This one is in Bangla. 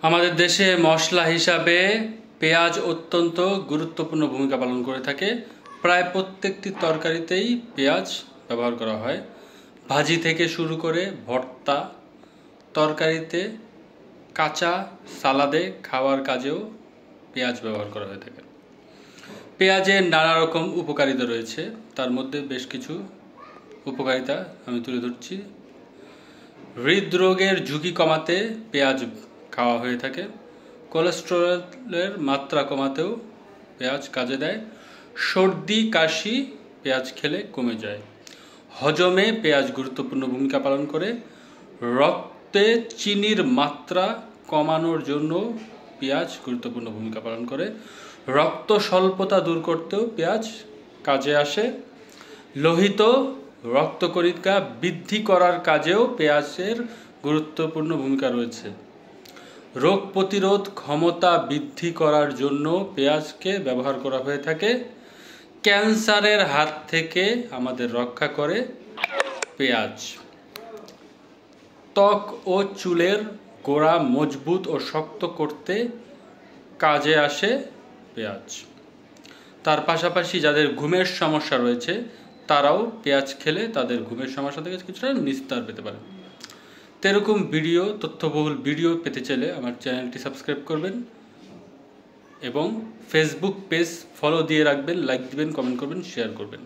আমাদের দেশে মশলা হিসাবে পেঁয়াজ অত্যন্ত গুরুত্বপূর্ণ ভূমিকা পালন করে থাকে। প্রায় প্রত্যেকটি তরকারিতেই পেঁয়াজ ব্যবহার করা হয়। ভাজি থেকে শুরু করে ভর্তা, তরকারিতে, কাঁচা সালাদে খাওয়ার কাজেও পেঁয়াজ ব্যবহার করা হয়ে থাকে। পেঁয়াজের নানা রকম উপকারিতা রয়েছে, তার মধ্যে বেশ কিছু উপকারিতা আমি তুলে ধরছি। হৃদরোগের ঝুঁকি কমাতে পেঁয়াজ খাওয়া হয়ে থাকে। কোলেস্টেরলের মাত্রা কমাতেও পেঁয়াজ কাজে দেয়। সর্দি কাশি পেঁয়াজ খেলে কমে যায়। হজমে পেঁয়াজ গুরুত্বপূর্ণ ভূমিকা পালন করে। রক্তে চিনির মাত্রা কমানোর জন্য পেঁয়াজ গুরুত্বপূর্ণ ভূমিকা পালন করে। রক্ত স্বল্পতা দূর করতেও পেঁয়াজ কাজে আসে। লোহিত রক্তকণিকা বৃদ্ধি করার কাজেও পেঁয়াজের গুরুত্বপূর্ণ ভূমিকা রয়েছে। রোগ প্রতিরোধ ক্ষমতা বৃদ্ধি করার জন্য পেঁয়াজকে ব্যবহার করা হয়ে থাকে। ক্যান্সারের হাত থেকে আমাদের রক্ষা করে পেঁয়াজ। ত্বক ও চুলের গোড়া মজবুত ও শক্ত করতে কাজে আসে পেঁয়াজ। তার পাশাপাশি যাদের ঘুমের সমস্যা রয়েছে তারাও পেঁয়াজ খেলে তাদের ঘুমের সমস্যা থেকে কিছুটা নিস্তার পেতে পারে। তো এরকম ভিডিও, তথ্যবহুল ভিডিও পেতে চাইলে আমার চ্যানেলটি সাবস্ক্রাইব করবেন এবং ফেসবুক পেজ ফলো দিয়ে রাখবেন, লাইক দিবেন, কমেন্ট করবেন, শেয়ার করবেন।